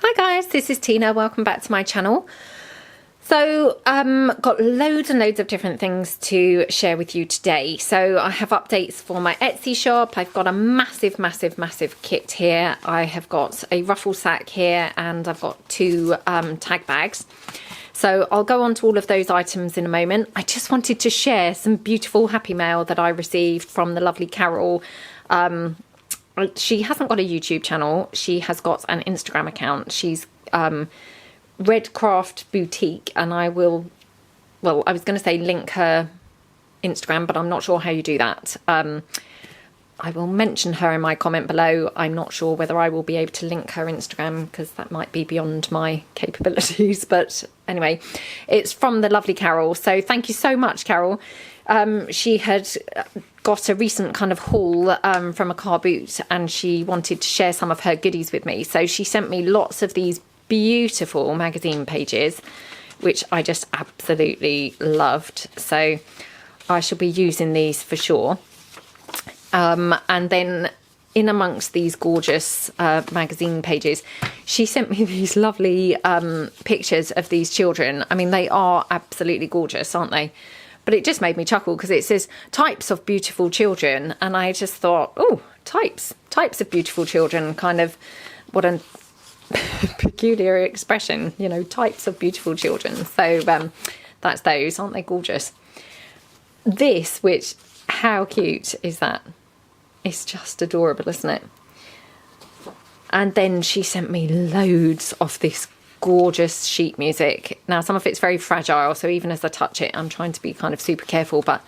Hi guys, this is Tina. Welcome back to my channel. So got loads and loads of different things to share with you today. So I have updates for my Etsy shop. I've got a massive kit here. I have got a ruffle sack here and I've got two tag bags. So I'll go on to all of those items in a moment. I just wanted to share some beautiful happy mail that I received from the lovely Carol. She hasn't got a YouTube channel. She has got an Instagram account. She's Red Craft Boutique, and I will, well, I was going to say link her Instagram, but I'm not sure how you do that. I will mention her in my comment below. I'm not sure whether I will be able to link her Instagram because that might be beyond my capabilities. But anyway, it's from the lovely Carol. So thank you so much, Carol. She had got a recent kind of haul from a car boot and she wanted to share some of her goodies with me. So she sent me lots of these beautiful magazine pages, which I just absolutely loved. So I shall be using these for sure. And then in amongst these gorgeous magazine pages, she sent me these lovely pictures of these children. I mean, they are absolutely gorgeous, aren't they? But it just made me chuckle because it says types of beautiful children. And I just thought, oh, types of beautiful children, kind of what a peculiar expression, you know, types of beautiful children. So that's those, aren't they gorgeous? This, which, how cute is that? It's just adorable, isn't it? And then she sent me loads of this gorgeous sheet music. Now, some of it's very fragile, so even as I touch it, I'm trying to be kind of super careful, but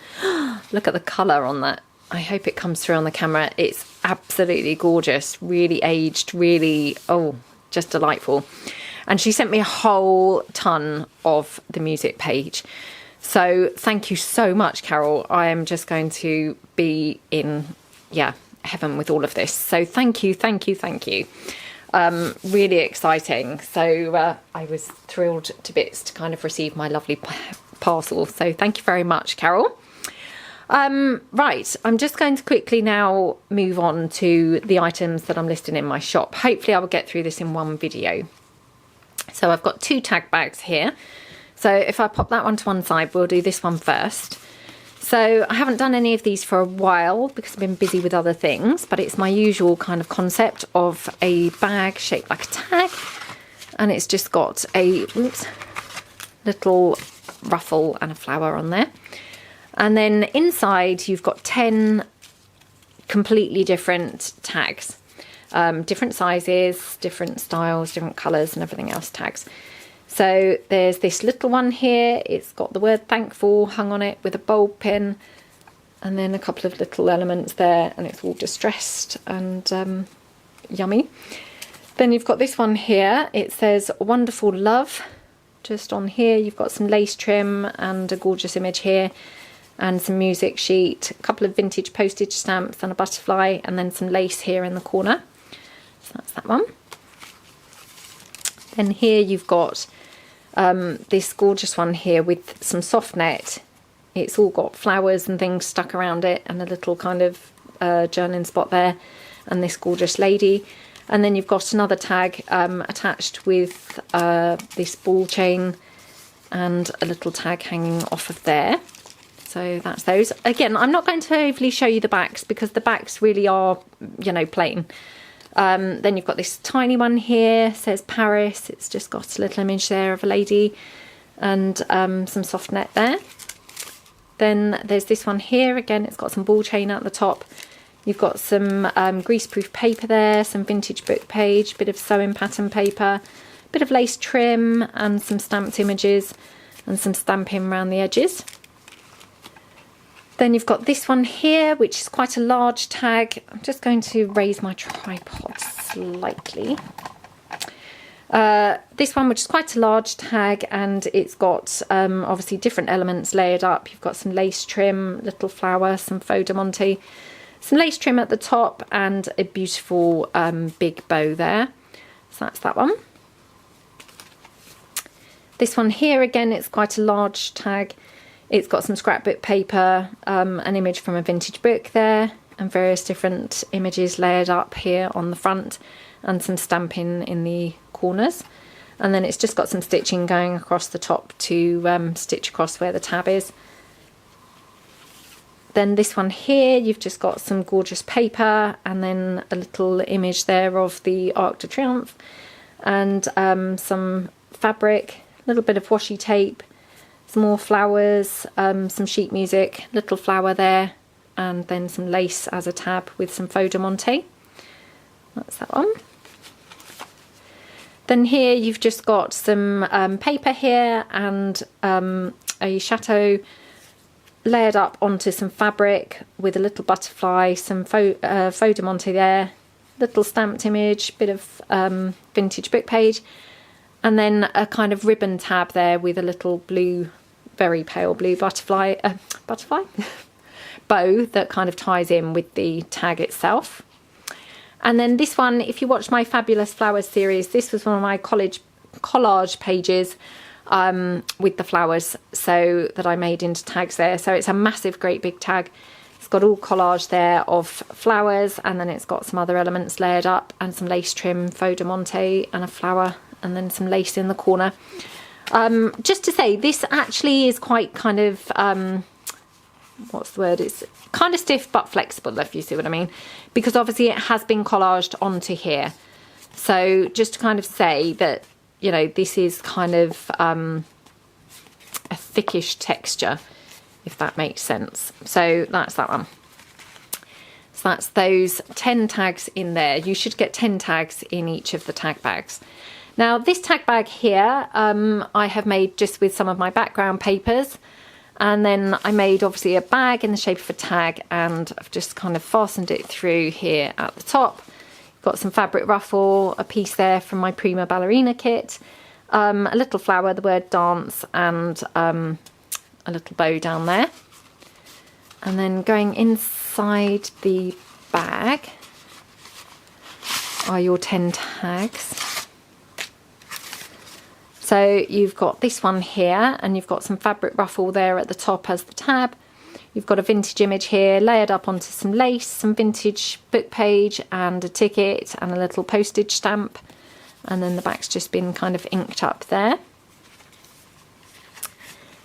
look at the colour on that. I hope it comes through on the camera. It's absolutely gorgeous, really aged, really, oh, just delightful. And she sent me a whole ton of the music page. So thank you so much, Carol. I am just going to be in, yeah, heaven with all of this. So thank you. Really exciting. So I was thrilled to bits to kind of receive my lovely parcel. So thank you very much, Carol. Right, I'm just going to quickly now move on to the items that I'm listing in my shop. Hopefully I will get through this in one video. So I've got two tag bags here. So if I pop that one to one side, we'll do this one first. So I haven't done any of these for a while because I've been busy with other things, but it's my usual kind of concept of a bag shaped like a tag. And it's just got a little ruffle and a flower on there. And then inside you've got 10 completely different tags. Different sizes, different styles, different colours and everything else tags. So there's this little one here. It's got the word thankful hung on it with a bulb pin. And then a couple of little elements there. And it's all distressed and yummy. Then you've got this one here. It says wonderful love. Just on here you've got some lace trim and a gorgeous image here. And some music sheet, a couple of vintage postage stamps and a butterfly. And then some lace here in the corner. So that's that one. Then here you've got this gorgeous one here with some soft net. It's all got flowers and things stuck around it and a little kind of journaling spot there and this gorgeous lady. And then you've got another tag attached with this ball chain and a little tag hanging off of there. So that's those. Again, I'm not going to overly show you the backs because the backs really are, you know, plain. Then you've got this tiny one here, says Paris. It's just got a little image there of a lady and some soft net there. Then there's this one here. Again, it's got some ball chain at the top. You've got some greaseproof paper there, some vintage book page, bit of sewing pattern paper, bit of lace trim and some stamped images and some stamping around the edges. Then you've got this one here, which is quite a large tag. I'm just going to raise my tripod slightly. This one, which is quite a large tag, and it's got obviously different elements layered up. You've got some lace trim, little flower, some faux de monte, some lace trim at the top, and a beautiful big bow there. So that's that one. This one here, again, it's quite a large tag. It's got some scrapbook paper, an image from a vintage book there, and various different images layered up here on the front, and some stamping in the corners, and then it's just got some stitching going across the top to stitch across where the tab is. Then this one here, you've just got some gorgeous paper and then a little image there of the Arc de Triomphe, and some fabric, a little bit of washi tape, some more flowers, some sheet music, little flower there, and then some lace as a tab with some faux de monte. That's that one. Then here you've just got some paper here and a chateau layered up onto some fabric with a little butterfly, some faux de monte there, little stamped image, bit of vintage book page, and then a kind of ribbon tab there with a little blue, very pale blue butterfly bow that kind of ties in with the tag itself. And then this one, if you watch my Fabulous Flowers series, this was one of my collage pages with the flowers, so that I made into tags there. So it's a massive, great big tag. It's got all collage there of flowers, and then it's got some other elements layered up and some lace trim, faux de monte, and a flower, and then some lace in the corner. Just to say, this actually is quite kind of, what's the word? It's kind of stiff but flexible, if you see what I mean, because obviously it has been collaged onto here. So just to kind of say that, you know, this is kind of a thickish texture, if that makes sense. So that's that one. So that's those 10 tags in there. You should get 10 tags in each of the tag bags. Now this tag bag here, I have made just with some of my background papers, and then I made obviously a bag in the shape of a tag, and I've just kind of fastened it through here at the top. Got some fabric ruffle, a piece there from my Prima ballerina kit, a little flower, the word dance, and a little bow down there. And then going inside the bag are your 10 tags. So you've got this one here, and you've got some fabric ruffle there at the top as the tab. You've got a vintage image here layered up onto some lace, some vintage book page and a ticket and a little postage stamp. And then the back's just been kind of inked up there.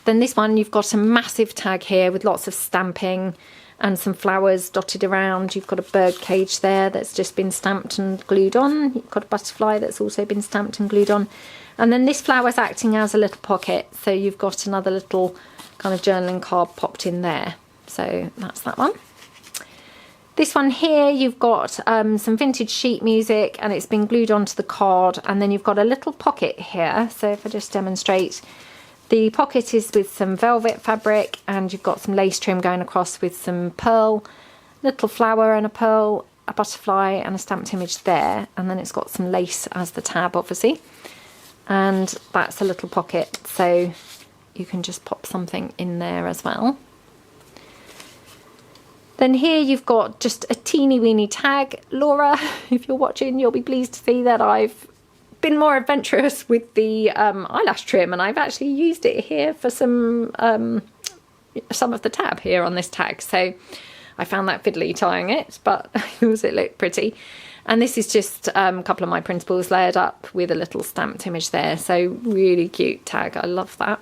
Then this one, you've got a massive tag here with lots of stamping and some flowers dotted around. You've got a bird cage there that's just been stamped and glued on. You've got a butterfly that's also been stamped and glued on. And then this flower's acting as a little pocket, so you've got another little kind of journaling card popped in there. So that's that one. This one here, you've got some vintage sheet music, and it's been glued onto the card, and then you've got a little pocket here. So if I just demonstrate, the pocket is with some velvet fabric, and you've got some lace trim going across with some pearl, little flower and a pearl, a butterfly and a stamped image there, and then it's got some lace as the tab obviously. And that's a little pocket, so you can just pop something in there as well. Then here you've got just a teeny weeny tag. Laura, if you're watching, you'll be pleased to see that I've been more adventurous with the eyelash trim, and I've actually used it here for some of the tab here on this tag. So I found that fiddly tying it, but I thought it looked pretty. And this is just a couple of my printables layered up with a little stamped image there. So really cute tag, I love that.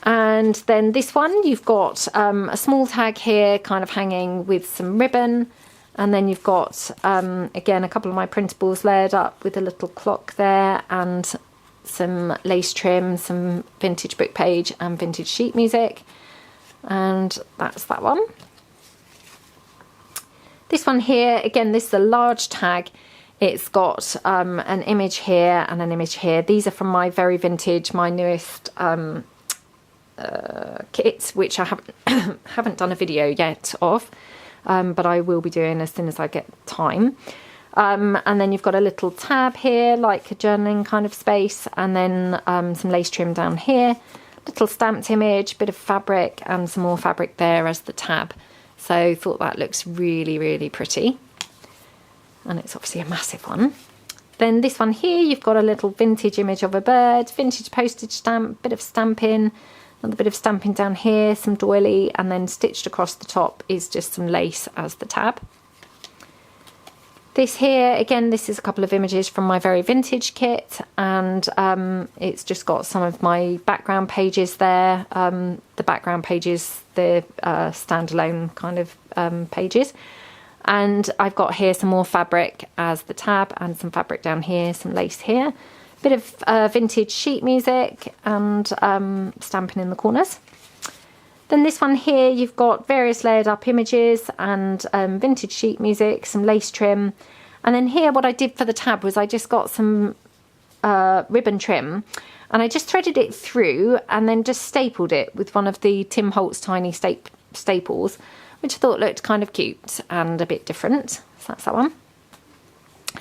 And then this one, you've got a small tag here kind of hanging with some ribbon. And then you've got, again, a couple of my printables layered up with a little clock there and some lace trim, some vintage book page and vintage sheet music. And that's that one. This one here, again, this is a large tag. It's got an image here and an image here. These are from my very vintage, my newest kits, which I haven't done a video yet of, but I will be doing as soon as I get time. And then you've got a little tab here, like a journaling kind of space, and then some lace trim down here, little stamped image, bit of fabric, and some more fabric there as the tab. So thought that looks really, really pretty. And it's obviously a massive one. Then this one here, you've got a little vintage image of a bird, vintage postage stamp, bit of stamping, another bit of stamping down here, some doily, and then stitched across the top is just some lace as the tab. This here, again, this is a couple of images from my very vintage kit, and it's just got some of my background pages there. The background pages, the standalone kind of pages. And I've got here some more fabric as the tab, and some fabric down here, some lace here. Bit of vintage sheet music and stamping in the corners. Then this one here, you've got various layered up images and vintage sheet music, some lace trim. And then here what I did for the tab was I just got some ribbon trim, and I just threaded it through and then just stapled it with one of the Tim Holtz tiny staples, which I thought looked kind of cute and a bit different. So that's that one.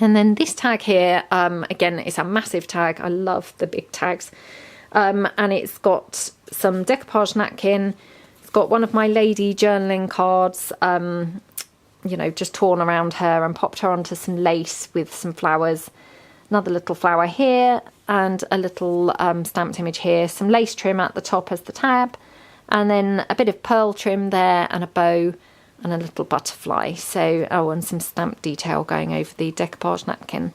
And then this tag here, again, it's a massive tag. I love the big tags. And it's got some decoupage napkin. It's got one of my lady journaling cards, you know, just torn around her and popped her onto some lace with some flowers. Another little flower here and a little stamped image here. Some lace trim at the top as the tab. And then a bit of pearl trim there and a bow and a little butterfly. So, oh, and some stamp detail going over the decoupage napkin.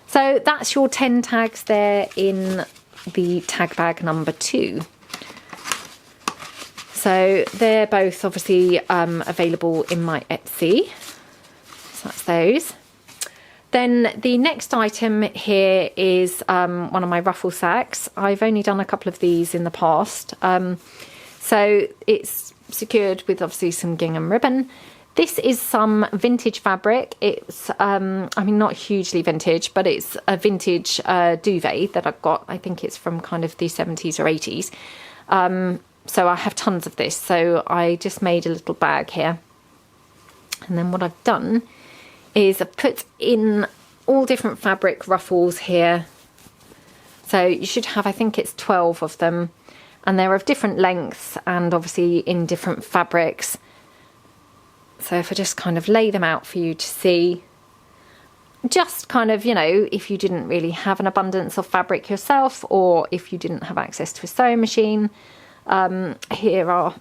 So that's your 10 tags there in the tag bag number 2. So they're both obviously available in my Etsy. So that's those. Then the next item here is one of my ruffle sacks. I've only done a couple of these in the past. So it's secured with obviously some gingham ribbon. This is some vintage fabric. It's, I mean, not hugely vintage, but it's a vintage duvet that I've got. I think it's from kind of the 70s or 80s. So I have tons of this. So I just made a little bag here. And then what I've done is I've put in all different fabric ruffles here. So you should have, I think it's 12 of them. And they're of different lengths and obviously in different fabrics. So if I just kind of lay them out for you to see, just kind of, you know, if you didn't really have an abundance of fabric yourself, or if you didn't have access to a sewing machine, here are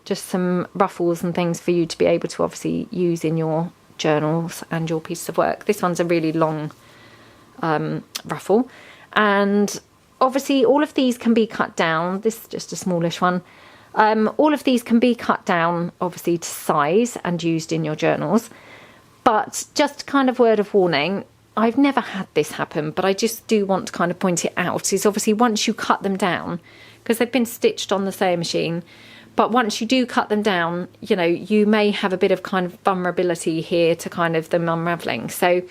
just some ruffles and things for you to be able to obviously use in your journals and your pieces of work. This one's a really long ruffle, and obviously all of these can be cut down. This is just a smallish one. All of these can be cut down obviously to size and used in your journals, but just kind of word of warning, I've never had this happen, but I just do want to kind of point it out, is obviously once you cut them down, because they've been stitched on the sewing machine, but once you do cut them down, you know, you may have a bit of kind of vulnerability here to kind of them unraveling. So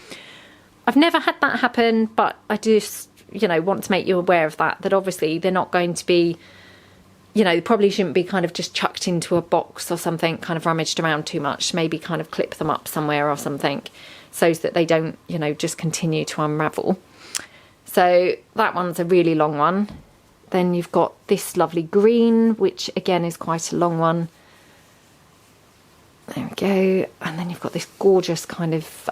I've never had that happen, but I just, you know, want to make you aware of that obviously they're not going to be, you know, probably shouldn't be kind of just chucked into a box or something, kind of rummaged around too much. Maybe kind of clip them up somewhere or something so that they don't, you know, just continue to unravel. So that one's a really long one. Then you've got this lovely green, which again is quite a long one. There we go. And then you've got this gorgeous kind of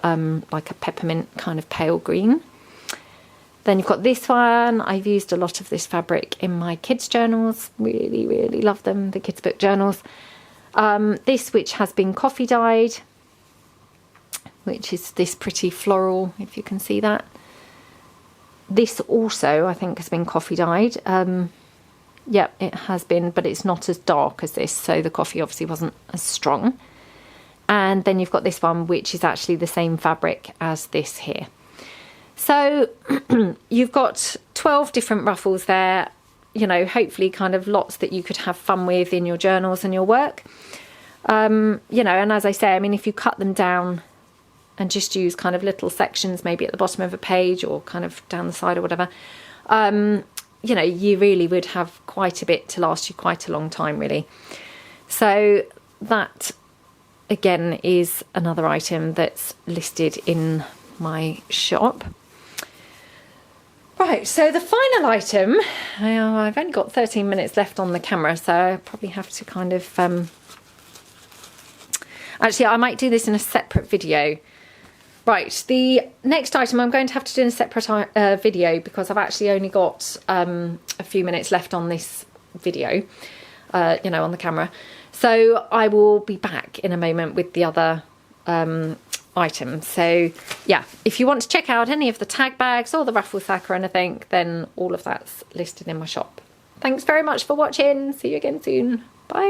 like a peppermint kind of pale green. Then you've got this one. I've used a lot of this fabric in my kids' journals. Really, really love them, the kids' book journals. This, which has been coffee dyed, which is this pretty floral, if you can see that. This also, I think, has been coffee dyed. Yep, it has been, but it's not as dark as this, so the coffee obviously wasn't as strong. And then you've got this one, which is actually the same fabric as this here. So you've got 12 different ruffles there, you know, hopefully kind of lots that you could have fun with in your journals and your work. You know, and as I say, I mean, if you cut them down and just use kind of little sections, maybe at the bottom of a page or kind of down the side or whatever, you know, you really would have quite a bit to last you quite a long time, really. So that, again, is another item that's listed in my shop. Right, so the final item, I've only got 13 minutes left on the camera, so I probably have to kind of, actually I might do this in a separate video. Right, the next item I'm going to have to do in a separate video because I've actually only got a few minutes left on this video, you know, on the camera. So I will be back in a moment with the other items. So yeah, if you want to check out any of the tag bags or the ruffle sack or anything, then all of that's listed in my shop. Thanks very much for watching. See you again soon. Bye.